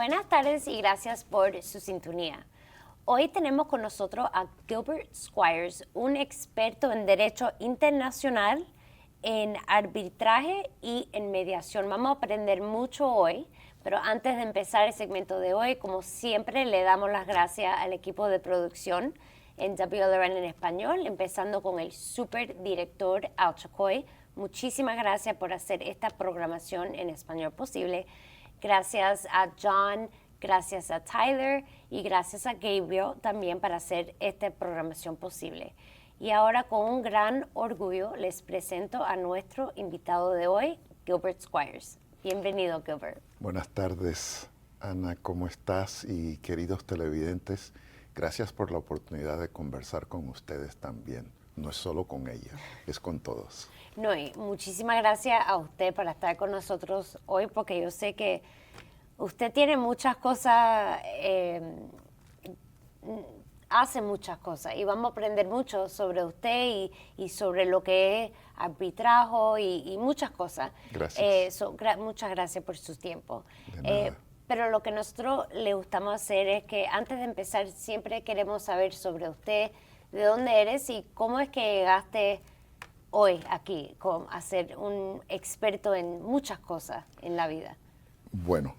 Buenas tardes y gracias por su sintonía. Hoy tenemos con nosotros a Gilbert Squires, un experto en Derecho Internacional, en arbitraje y en mediación. Vamos a aprender mucho hoy, pero antes de empezar el segmento de hoy, como siempre, le damos las gracias al equipo de producción en WLRN en español, empezando con el superdirector Al Chacoy. Muchísimas gracias por hacer esta programación en español posible. Gracias a John, gracias a Tyler y gracias a Gabriel también para hacer esta programación posible. Y ahora con un gran orgullo les presento a nuestro invitado de hoy, Gilbert Squires. Bienvenido, Gilbert. Buenas tardes, Ana, ¿cómo estás? Y queridos televidentes, gracias por la oportunidad de conversar con ustedes también. No es solo con ella, es con todos. No, y muchísimas gracias a usted por estar con nosotros hoy, porque yo sé que usted tiene muchas cosas, hace muchas cosas, y vamos a aprender mucho sobre usted y sobre lo que es arbitraje y muchas cosas. Gracias. Muchas gracias por su tiempo. De nada. Pero lo que nosotros le gustamos hacer es que antes de empezar siempre queremos saber sobre usted, de dónde eres y cómo es que llegaste hoy aquí a ser un experto en muchas cosas en la vida. Bueno,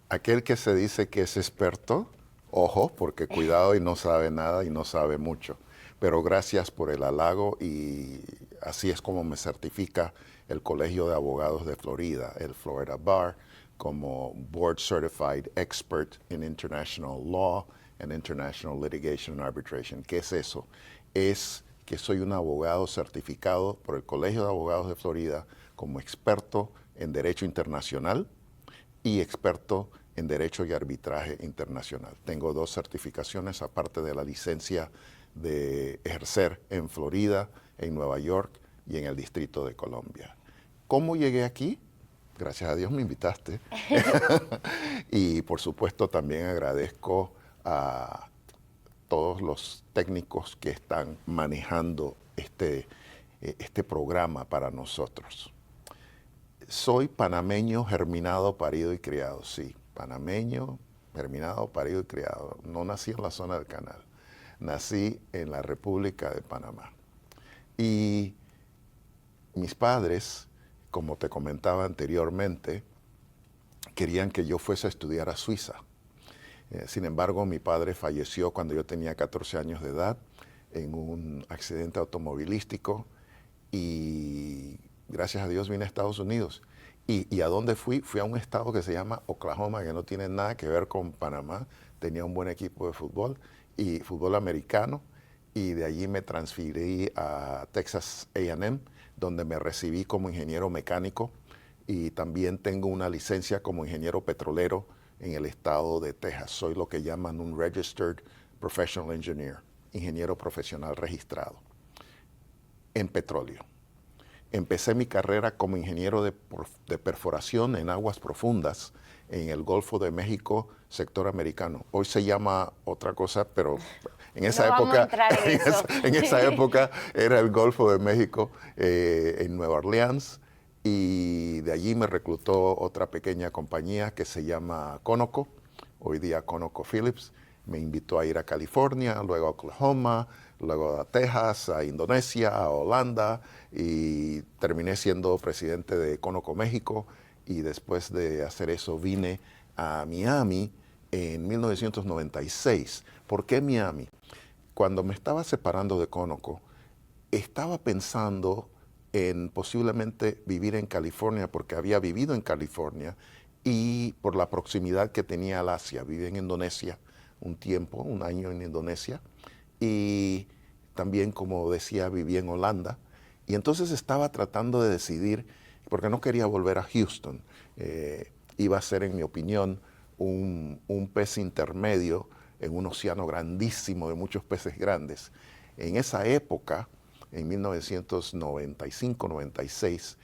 aquel que se dice que es experto, ojo, porque cuidado y no sabe nada y no sabe mucho. Pero gracias por el halago y así es como me certifica el Colegio de Abogados de Florida, el Florida Bar, como Board Certified Expert in International Law and International Litigation and Arbitration. ¿Qué es eso? Es que soy un abogado certificado por el Colegio de Abogados de Florida como experto en Derecho Internacional y experto en Derecho y Arbitraje Internacional. Tengo 2 certificaciones, aparte de la licencia de ejercer en Florida, en Nueva York y en el Distrito de Columbia. ¿Cómo llegué aquí? Gracias a Dios me invitaste. Y por supuesto también agradezco a todos los técnicos que están manejando este programa para nosotros. Soy panameño, germinado, parido y criado, sí. Panameño, germinado, parido y criado. No nací en la zona del Canal. Nací en la República de Panamá. Y mis padres, como te comentaba anteriormente, querían que yo fuese a estudiar a Suiza. Sin embargo, mi padre falleció cuando yo tenía 14 años de edad en un accidente automovilístico y gracias a Dios vine a Estados Unidos. ¿Y a dónde fui? Fui a un estado que se llama Oklahoma, que no tiene nada que ver con Panamá. Tenía un buen equipo de fútbol y fútbol americano. Y de allí me transferí a Texas A&M, donde me recibí como ingeniero mecánico. Y también tengo una licencia como ingeniero petrolero en el estado de Texas. Soy lo que llaman un Registered Professional Engineer, ingeniero profesional registrado en petróleo. Empecé mi carrera como ingeniero de perforación en aguas profundas en el Golfo de México, sector americano. Hoy se llama otra cosa, pero en esa época era el Golfo de México en Nueva Orleans. Y de allí me reclutó otra pequeña compañía que se llama Conoco, hoy día ConocoPhillips. Me invitó a ir a California, luego a Oklahoma, luego a Texas, a Indonesia, a Holanda, y terminé siendo presidente de Conoco México. Y después de hacer eso vine a Miami en 1996. ¿Por qué Miami? Cuando me estaba separando de Conoco, estaba pensando en posiblemente vivir en California, porque había vivido en California y por la proximidad que tenía al Asia. Viví en Indonesia un tiempo, un año en Indonesia, y también, como decía, viví en Holanda. Y entonces estaba tratando de decidir, porque no quería volver a Houston. Iba a ser, en mi opinión, un pez intermedio en un océano grandísimo de muchos peces grandes. En esa época, en 1995-96,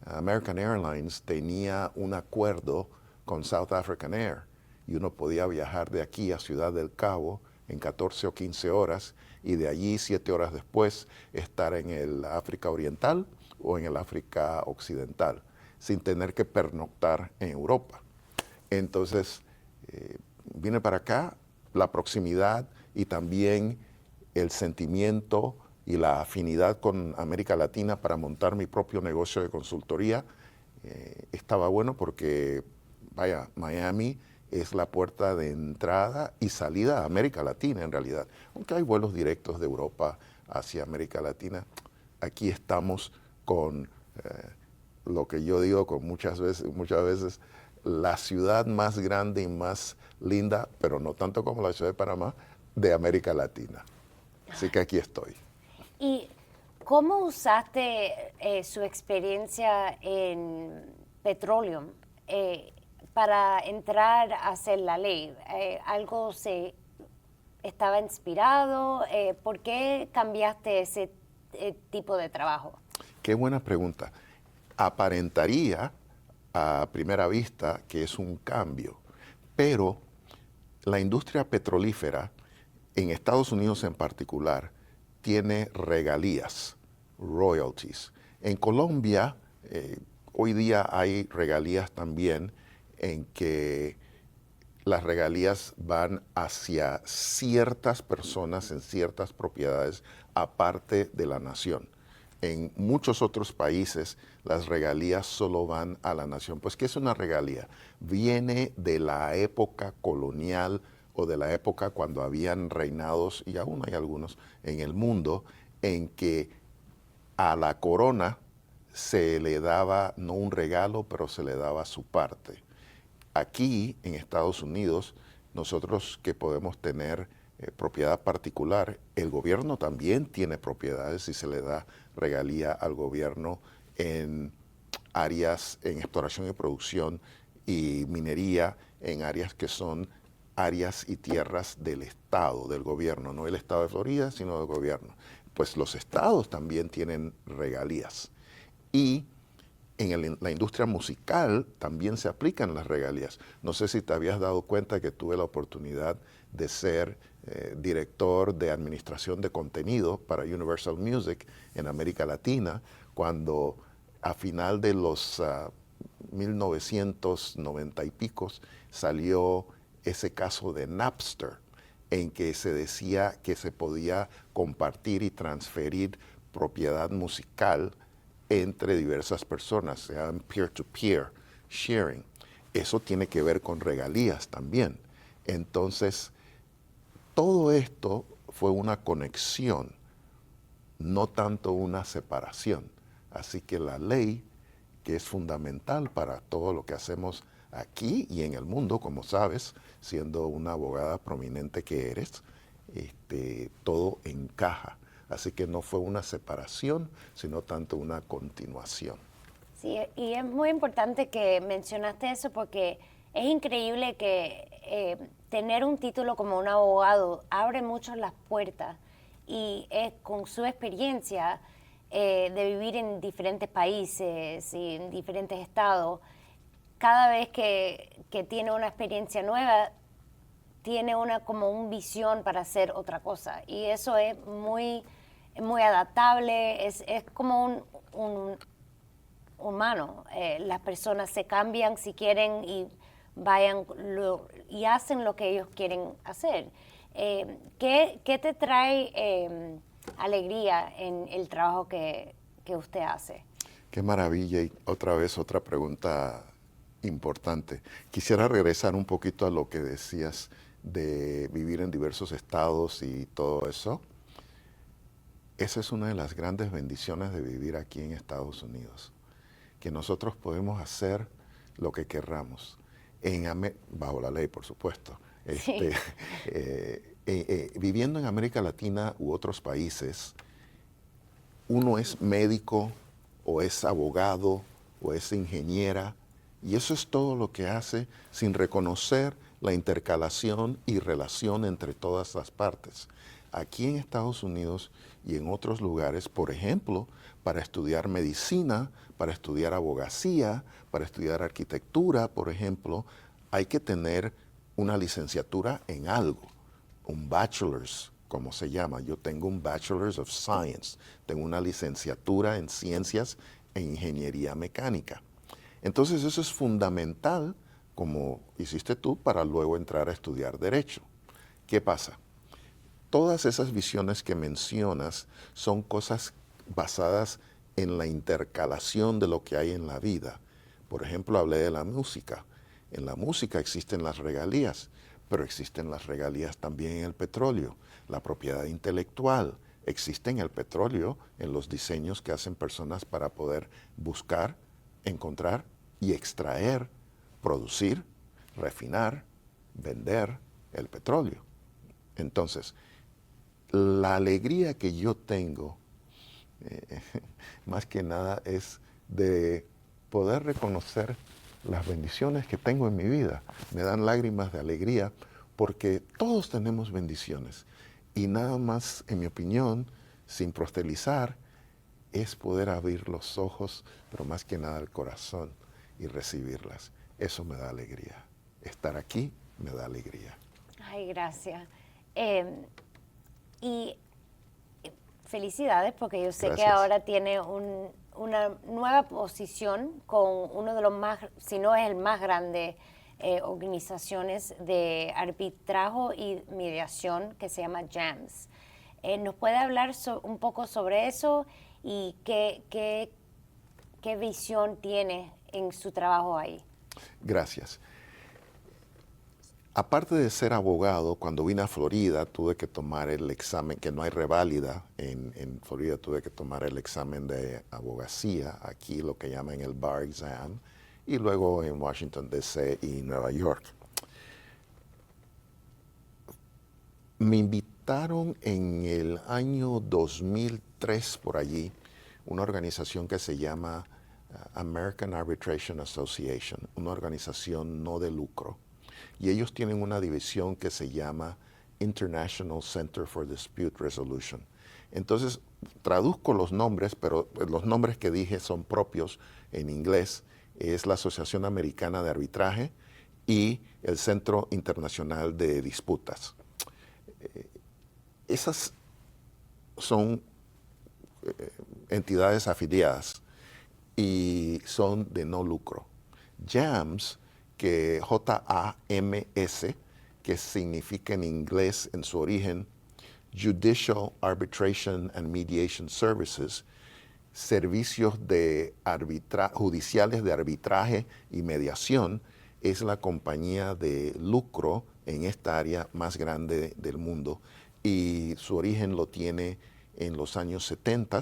American Airlines tenía un acuerdo con South African Air y uno podía viajar de aquí a Ciudad del Cabo en 14 o 15 horas y de allí 7 horas después estar en el África Oriental o en el África Occidental sin tener que pernoctar en Europa. Entonces Vine para acá, la proximidad y también el sentimiento y la afinidad con América Latina para montar mi propio negocio de consultoría estaba bueno porque, vaya, Miami es la puerta de entrada y salida a América Latina en realidad. Aunque hay vuelos directos de Europa hacia América Latina, aquí estamos con lo que yo digo con muchas veces, la ciudad más grande y más linda, pero no tanto como la ciudad de Panamá, de América Latina. Así que aquí estoy. ¿Y cómo usaste su experiencia en Petroleum para entrar a hacer la ley? ¿Algo se estaba inspirado? ¿Por qué cambiaste ese tipo de trabajo? Qué buena pregunta. Aparentaría a primera vista que es un cambio, pero la industria petrolífera, en Estados Unidos en particular, tiene regalías, royalties. En Colombia, hoy día hay regalías también en que las regalías van hacia ciertas personas en ciertas propiedades aparte de la nación. En muchos otros países las regalías solo van a la nación. Pues, ¿qué es una regalía? Viene de la época colonial o de la época cuando habían reinados, y aún hay algunos en el mundo, en que a la corona se le daba no un regalo, pero se le daba su parte. Aquí en Estados Unidos, nosotros que podemos tener propiedad particular, el gobierno también tiene propiedades y se le da regalía al gobierno en áreas en exploración y producción y minería, en áreas que son áreas y tierras del Estado, del gobierno, no el Estado de Florida, sino del gobierno. Pues los estados también tienen regalías. Y en la industria musical también se aplican las regalías. No sé si te habías dado cuenta que tuve la oportunidad de ser director de administración de contenido para Universal Music en América Latina, cuando a final de los 1990 y picos salió ese caso de Napster, en que se decía que se podía compartir y transferir propiedad musical entre diversas personas, sean peer-to-peer sharing. Eso tiene que ver con regalías también. Entonces, todo esto fue una conexión, no tanto una separación. Así que la ley, que es fundamental para todo lo que hacemos aquí y en el mundo, como sabes, siendo una abogada prominente que eres, todo encaja. Así que no fue una separación, sino tanto una continuación. Sí, y es muy importante que mencionaste eso porque es increíble que tener un título como un abogado abre mucho las puertas y con su experiencia de vivir en diferentes países y en diferentes estados, cada vez que tiene una experiencia nueva, tiene como una visión para hacer otra cosa. Y eso es muy adaptable, es como un humano. Las personas se cambian si quieren y y hacen lo que ellos quieren hacer. ¿Qué te trae alegría en el trabajo que usted hace? Qué maravilla. Y otra vez otra pregunta importante. Quisiera regresar un poquito a lo que decías de vivir en diversos estados y todo eso. Esa es una de las grandes bendiciones de vivir aquí en Estados Unidos, que nosotros podemos hacer lo que querramos, bajo la ley, por supuesto. Sí. Viviendo en América Latina u otros países, uno es médico o es abogado o es ingeniera, y eso es todo lo que hace sin reconocer la intercalación y relación entre todas las partes. Aquí en Estados Unidos y en otros lugares, por ejemplo, para estudiar medicina, para estudiar abogacía, para estudiar arquitectura, por ejemplo, hay que tener una licenciatura en algo, un bachelor's, como se llama. Yo tengo un Bachelor's of Science, tengo una licenciatura en ciencias e ingeniería mecánica. Entonces eso es fundamental como hiciste tú, para luego entrar a estudiar Derecho. ¿Qué pasa? Todas esas visiones que mencionas son cosas basadas en la intercalación de lo que hay en la vida. Por ejemplo, hablé de la música. En la música existen las regalías, pero existen las regalías también en el petróleo, la propiedad intelectual. Existe en el petróleo, en los diseños que hacen personas para poder buscar, encontrar y extraer, producir, refinar, vender el petróleo. Entonces, la alegría que yo tengo, eh, más que nada, es de poder reconocer las bendiciones que tengo en mi vida. Me dan lágrimas de alegría porque todos tenemos bendiciones. Y nada más, en mi opinión, sin prostelizar, es poder abrir los ojos, pero más que nada el corazón y recibirlas. Eso me da alegría. Estar aquí me da alegría. Ay, gracias. Y felicidades porque yo sé que Gracias. ahora tiene una nueva posición con uno de los más, si no es el más grande, organizaciones de arbitraje y mediación que se llama JAMS. ¿Nos puede hablar un poco sobre eso y qué visión tiene en su trabajo ahí? Gracias. Aparte de ser abogado, cuando vine a Florida tuve que tomar el examen, que no hay reválida en Florida, tuve que tomar el examen de abogacía, aquí lo que llaman el bar exam, y luego en Washington, D.C. y Nueva York. Me invitaron en el año 2003 por allí, una organización que se llama American Arbitration Association, una organización no de lucro. Y ellos tienen una división que se llama International Center for Dispute Resolution. Entonces, traduzco los nombres, pero los nombres que dije son propios en inglés. Es la Asociación Americana de Arbitraje y el Centro Internacional de Disputas. Esas son entidades afiliadas y son de no lucro. JAMS, que J-A-M-S, que significa en inglés en su origen Judicial Arbitration and Mediation Services, servicios de judiciales de arbitraje y mediación, es la compañía de lucro en esta área más grande del mundo y su origen lo tiene en los años 70,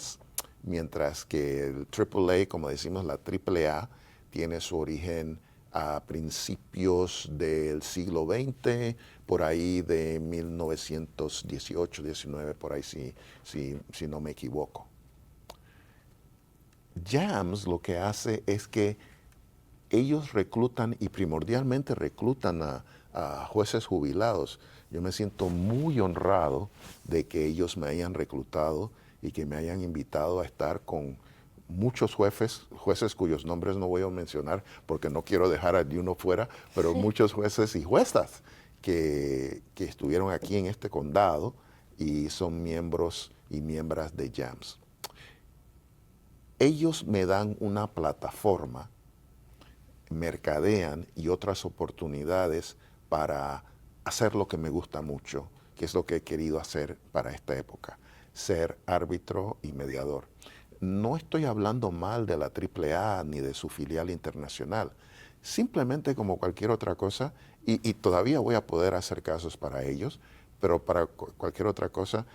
mientras que el AAA, como decimos la AAA, tiene su origen a principios del siglo XX, por ahí de 1918, 19, por ahí si no me equivoco. JAMS lo que hace es que ellos reclutan y primordialmente reclutan a jueces jubilados. Yo me siento muy honrado de que ellos me hayan reclutado y que me hayan invitado a estar con muchos jueces cuyos nombres no voy a mencionar porque no quiero dejar a uno fuera, pero muchos jueces y juezas que estuvieron aquí en este condado y son miembros y miembros de JAMS. Ellos me dan una plataforma, mercadean y otras oportunidades para hacer lo que me gusta mucho, que es lo que he querido hacer para esta época, ser árbitro y mediador. No estoy hablando mal de la AAA ni de su filial internacional, simplemente como cualquier otra cosa, y todavía voy a poder hacer casos para ellos, pero para cualquier otra cosa,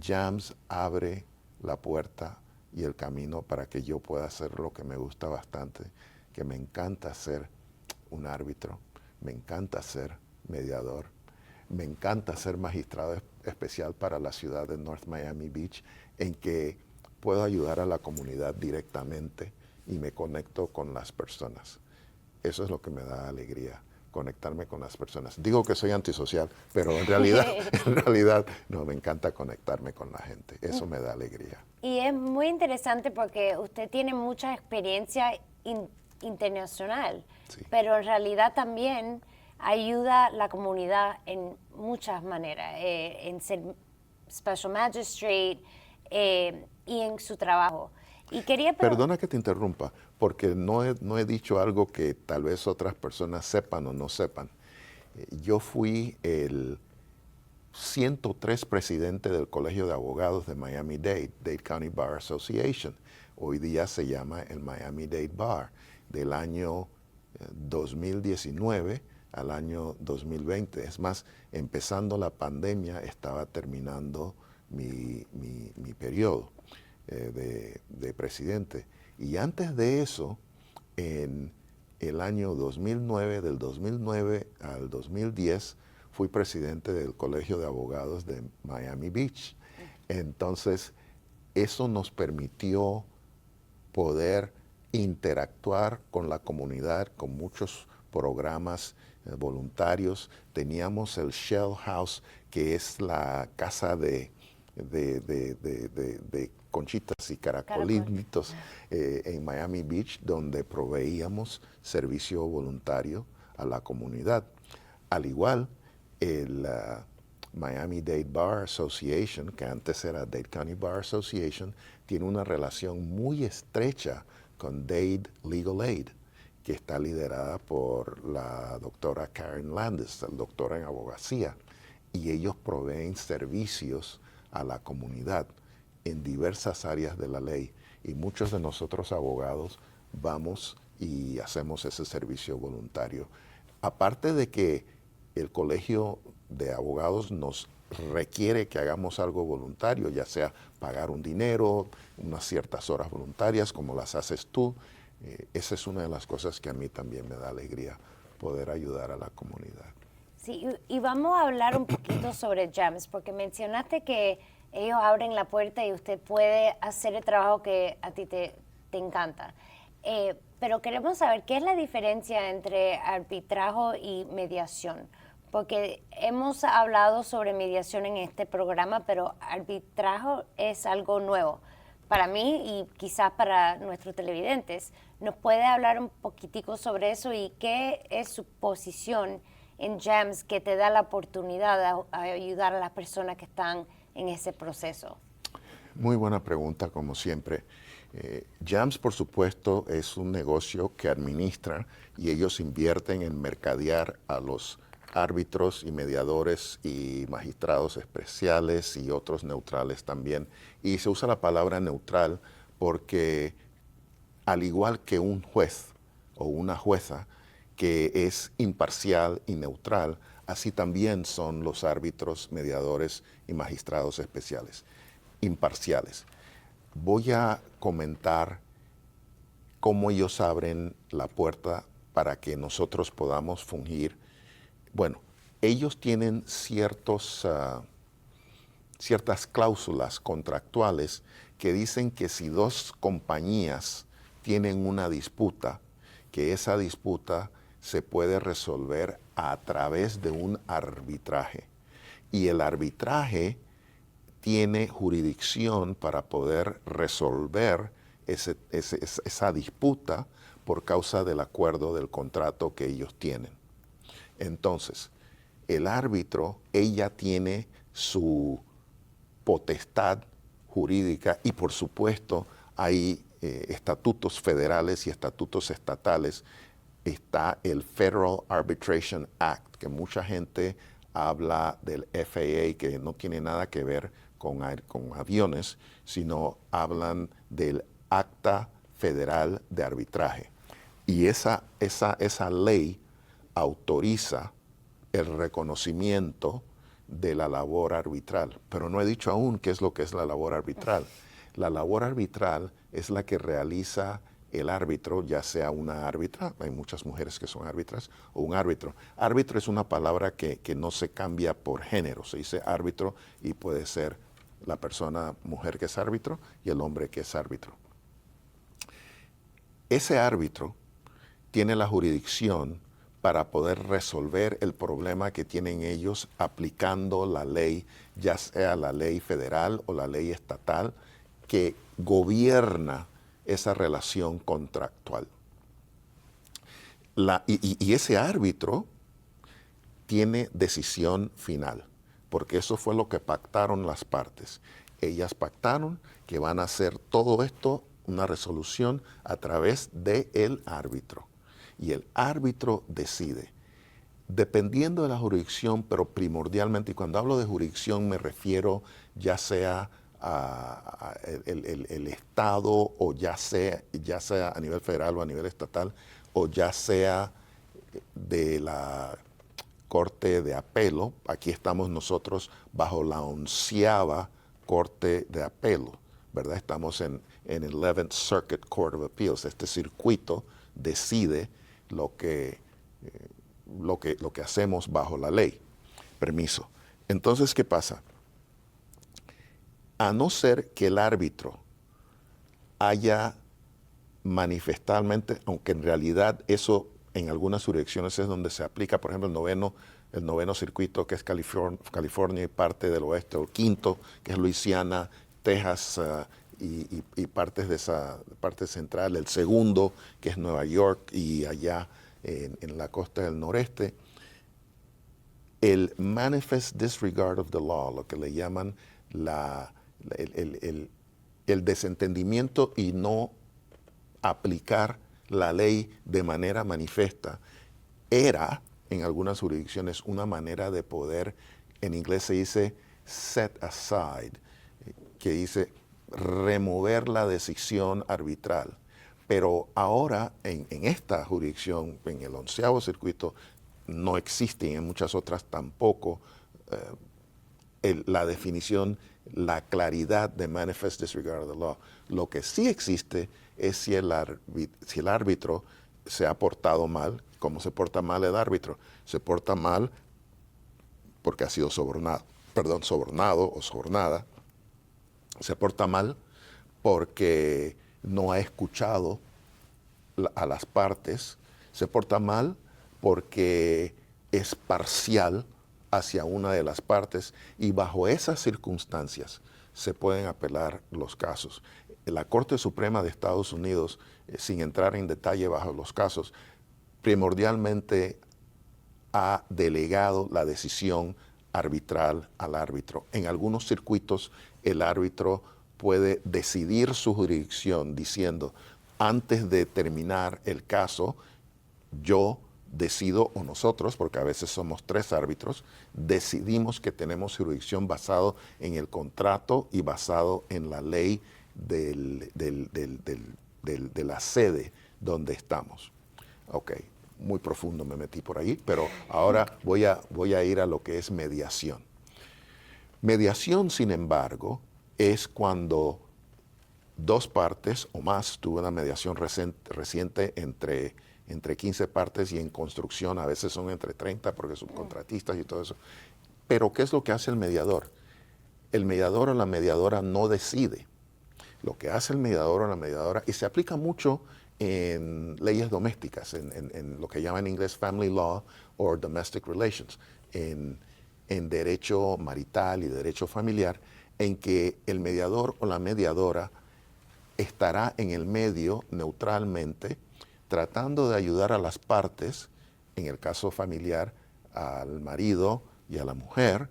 JAMS abre la puerta y el camino para que yo pueda hacer lo que me gusta bastante, que me encanta ser un árbitro, me encanta ser mediador, me encanta ser magistrado especial para la ciudad de North Miami Beach, en que puedo ayudar a la comunidad directamente y me conecto con las personas. Eso es lo que me da alegría, conectarme con las personas. Digo que soy antisocial, pero en realidad no, me encanta conectarme con la gente. Eso me da alegría. Y es muy interesante porque usted tiene mucha experiencia internacional, Sí. pero en realidad también ayuda a la comunidad en muchas maneras, en ser special magistrate y en su trabajo. Y quería Perdona que te interrumpa. porque no he dicho algo que tal vez otras personas sepan o no sepan. Yo fui el 103 presidente del Colegio de Abogados de Miami-Dade, Dade County Bar Association. Hoy día se llama el Miami-Dade Bar, del año 2019 al año 2020. Es más, empezando la pandemia, estaba terminando mi periodo de presidente. Y antes de eso, en el año 2009, del 2009 al 2010, fui presidente del Colegio de Abogados de Miami Beach. Entonces, eso nos permitió poder interactuar con la comunidad, con muchos programas voluntarios. Teníamos el Shell House, que es la casa de conchitas y caracolitos en Miami Beach, donde proveíamos servicio voluntario a la comunidad. Al igual, el Miami-Dade Bar Association, que antes era Dade County Bar Association, tiene una relación muy estrecha con Dade Legal Aid, que está liderada por la doctora Karen Landis, doctora en abogacía, y ellos proveen servicios a la comunidad en diversas áreas de la ley, y muchos de nosotros abogados vamos y hacemos ese servicio voluntario. Aparte de que el Colegio de Abogados nos requiere que hagamos algo voluntario, ya sea pagar un dinero, unas ciertas horas voluntarias como las haces tú, esa es una de las cosas que a mí también me da alegría, poder ayudar a la comunidad. Sí, y vamos a hablar un poquito sobre GEMS, porque mencionaste que ellos abren la puerta y usted puede hacer el trabajo que a ti te encanta. Pero queremos saber qué es la diferencia entre arbitraje y mediación, porque hemos hablado sobre mediación en este programa, pero arbitraje es algo nuevo para mí y quizás para nuestros televidentes. ¿Nos puede hablar un poquitico sobre eso y qué es su posición en GEMS que te da la oportunidad de ayudar a las personas que están en ese proceso? Muy buena pregunta, como siempre. GEMS, por supuesto, es un negocio que administra y ellos invierten en mercadear a los árbitros y mediadores y magistrados especiales y otros neutrales también. Y se usa la palabra neutral porque, al igual que un juez o una jueza que es imparcial y neutral, así también son los árbitros, mediadores y magistrados especiales, imparciales. Voy a comentar cómo ellos abren la puerta para que nosotros podamos fungir. Bueno, ellos tienen ciertas cláusulas contractuales que dicen que si dos compañías tienen una disputa, que esa disputa se puede resolver a través de un arbitraje. Y el arbitraje tiene jurisdicción para poder resolver esa disputa por causa del acuerdo del contrato que ellos tienen. Entonces, el árbitro, ella tiene su potestad jurídica y, por supuesto, hay estatutos federales y estatutos estatales. Está el Federal Arbitration Act, que mucha gente habla del FAA, que no tiene nada que ver con aviones, sino hablan del Acta Federal de Arbitraje. Y esa ley autoriza el reconocimiento de la labor arbitral. Pero no he dicho aún qué es lo que es la labor arbitral. La labor arbitral es la que realiza el árbitro, ya sea una árbitra, hay muchas mujeres que son árbitras, o un árbitro. Árbitro es una palabra que no se cambia por género, se dice árbitro y puede ser la persona mujer que es árbitro y el hombre que es árbitro. Ese árbitro tiene la jurisdicción para poder resolver el problema que tienen ellos aplicando la ley, ya sea la ley federal o la ley estatal, que gobierna esa relación contractual. Y ese árbitro tiene decisión final, porque eso fue lo que pactaron las partes. Ellas pactaron que van a hacer todo esto una resolución a través del árbitro. Y el árbitro decide. Dependiendo de la jurisdicción, pero primordialmente, y cuando hablo de jurisdicción me refiero ya sea el Estado o ya sea a nivel federal o a nivel estatal, o ya sea de la Corte de Apelo. Aquí estamos nosotros bajo la 11ª Corte de Apelo, ¿verdad? Estamos en el 11th Circuit Court of Appeals. Este circuito decide lo que hacemos bajo la ley. Permiso. Entonces, ¿qué pasa? A no ser que el árbitro haya manifestalmente, aunque en realidad eso en algunas jurisdicciones es donde se aplica, por ejemplo, el noveno circuito, que es California y parte del oeste, o el quinto, que es Luisiana, Texas y partes de esa parte central, el segundo, que es Nueva York y allá en la costa del noreste. El manifest disregard of the law, lo que le llaman el desentendimiento y no aplicar la ley de manera manifiesta, era en algunas jurisdicciones una manera de poder, en inglés se dice set aside, que dice remover la decisión arbitral. Pero ahora en esta jurisdicción, en el 11º circuito, no existe y en muchas otras tampoco la definición, la claridad de manifest disregard of the law. Lo que sí existe es si el árbitro se ha portado mal. ¿Cómo se porta mal el árbitro? Se porta mal porque ha sido sobornado o sobornada. Se porta mal porque no ha escuchado a las partes. Se porta mal porque es parcial hacia una de las partes, y bajo esas circunstancias se pueden apelar los casos. La Corte Suprema de Estados Unidos, sin entrar en detalle bajo los casos, primordialmente ha delegado la decisión arbitral al árbitro. En algunos circuitos el árbitro puede decidir su jurisdicción diciendo, antes de terminar el caso, yo decido, o nosotros, porque a veces somos 3 árbitros, decidimos que tenemos jurisdicción basado en el contrato y basado en la ley de la sede donde estamos. Ok, muy profundo me metí por ahí, pero ahora voy a ir a lo que es mediación. Mediación, sin embargo, es cuando 2 partes o más, tuve una mediación reciente entre 15 partes, y en construcción a veces son entre 30 porque subcontratistas y todo eso. Pero ¿qué es lo que hace el mediador? El mediador o la mediadora no decide. Lo que hace el mediador o la mediadora, y se aplica mucho en leyes domésticas, en lo que llaman en inglés family law o domestic relations, en derecho marital y derecho familiar, en que el mediador o la mediadora estará en el medio neutralmente, tratando de ayudar a las partes, en el caso familiar, al marido y a la mujer,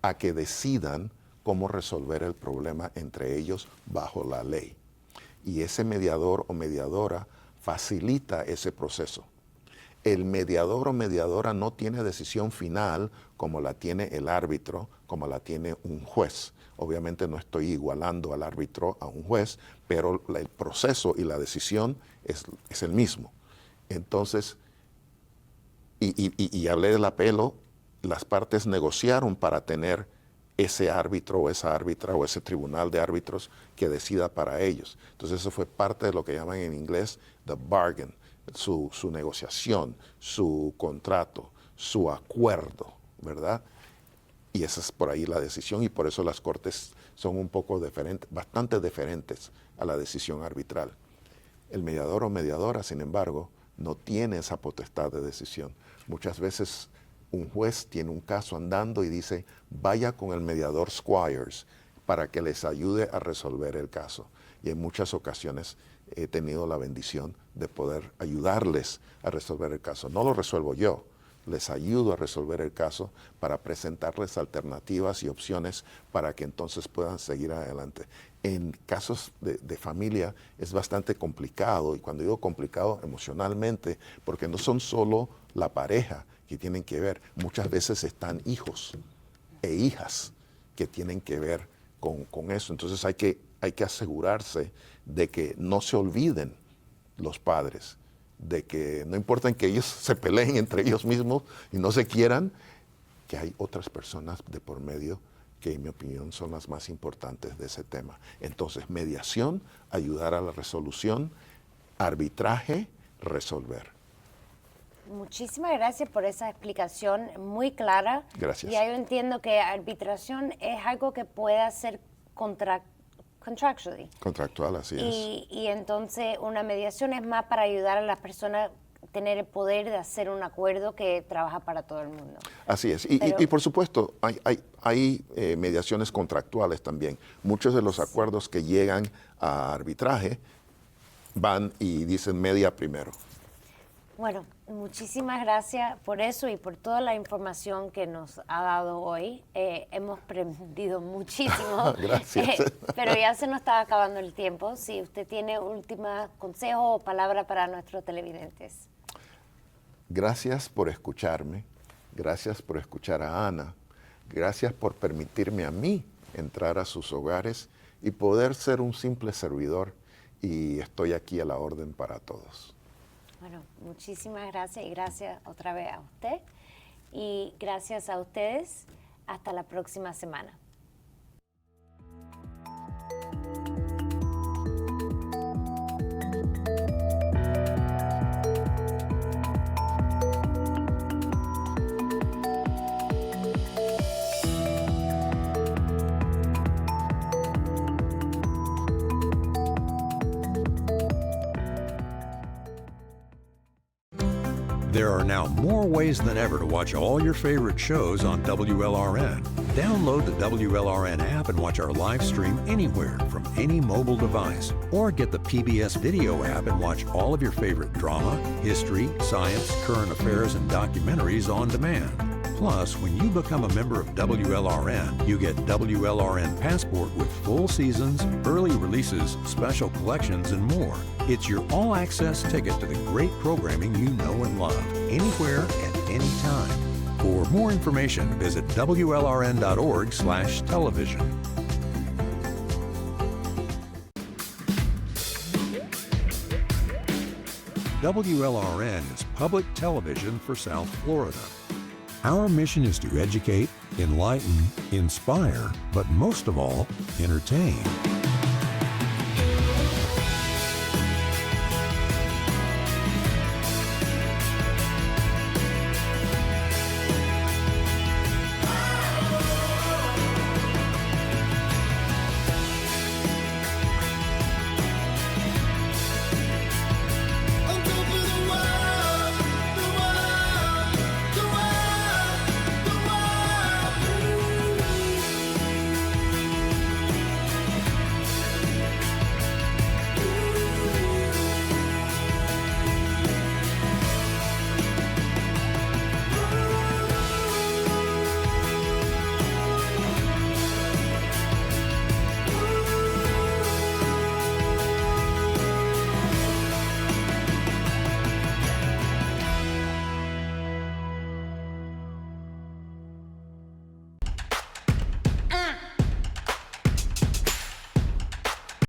a que decidan cómo resolver el problema entre ellos bajo la ley. Y ese mediador o mediadora facilita ese proceso. El mediador o mediadora no tiene decisión final como la tiene el árbitro, como la tiene un juez. Obviamente no estoy igualando al árbitro a un juez, pero el proceso y la decisión es el mismo. Entonces, y hablé del apelo, las partes negociaron para tener ese árbitro o esa árbitra o ese tribunal de árbitros que decida para ellos. Entonces eso fue parte de lo que llaman en inglés the bargain, su negociación, su contrato, su acuerdo, ¿verdad? Y esa es por ahí la decisión, y por eso las cortes son un poco diferentes, bastante diferentes a la decisión arbitral. El mediador o mediadora, sin embargo, no tiene esa potestad de decisión. Muchas veces un juez tiene un caso andando y dice, vaya con el mediador Squires para que les ayude a resolver el caso. Y en muchas ocasiones he tenido la bendición de poder ayudarles a resolver el caso. No lo resuelvo yo, les ayudo a resolver el caso para presentarles alternativas y opciones para que entonces puedan seguir adelante. En casos de familia es bastante complicado, y cuando digo complicado emocionalmente, porque no son solo la pareja que tienen que ver, muchas veces están hijos e hijas que tienen que ver con eso. Entonces hay que asegurarse de que no se olviden los padres, de que no importa en que ellos se peleen entre ellos mismos y no se quieran, que hay otras personas de por medio que en mi opinión son las más importantes de ese tema. Entonces, mediación, ayudar a la resolución, arbitraje, resolver. Muchísimas gracias por esa explicación muy clara. Gracias. Ya yo entiendo que arbitración es algo que puede ser contractual, así es. Y entonces una mediación es más para ayudar a las personas a tener el poder de hacer un acuerdo que trabaja para todo el mundo. Así es. Y por supuesto, hay mediaciones contractuales también. Muchos de los acuerdos que llegan a arbitraje van y dicen media primero. Bueno, muchísimas gracias por eso y por toda la información que nos ha dado hoy. Hemos aprendido muchísimo. Gracias. Pero ya se nos está acabando el tiempo. Si usted tiene último consejo o palabra para nuestros televidentes. Gracias por escucharme. Gracias por escuchar a Ana. Gracias por permitirme a mí entrar a sus hogares y poder ser un simple servidor. Y estoy aquí a la orden para todos. Bueno, muchísimas gracias y gracias otra vez a usted y gracias a ustedes. Hasta la próxima semana. There are now more ways than ever to watch all your favorite shows on WLRN. Download the WLRN app and watch our live stream anywhere from any mobile device. Or get the PBS Video app and watch all of your favorite drama, history, science, current affairs, and documentaries on demand. Plus, when you become a member of WLRN, you get WLRN Passport with full seasons, early releases, special collections, and more. It's your all-access ticket to the great programming you know and love, anywhere at any time. For more information, visit WLRN.org/television. WLRN is public television for South Florida. Our mission is to educate, enlighten, inspire, but most of all, entertain.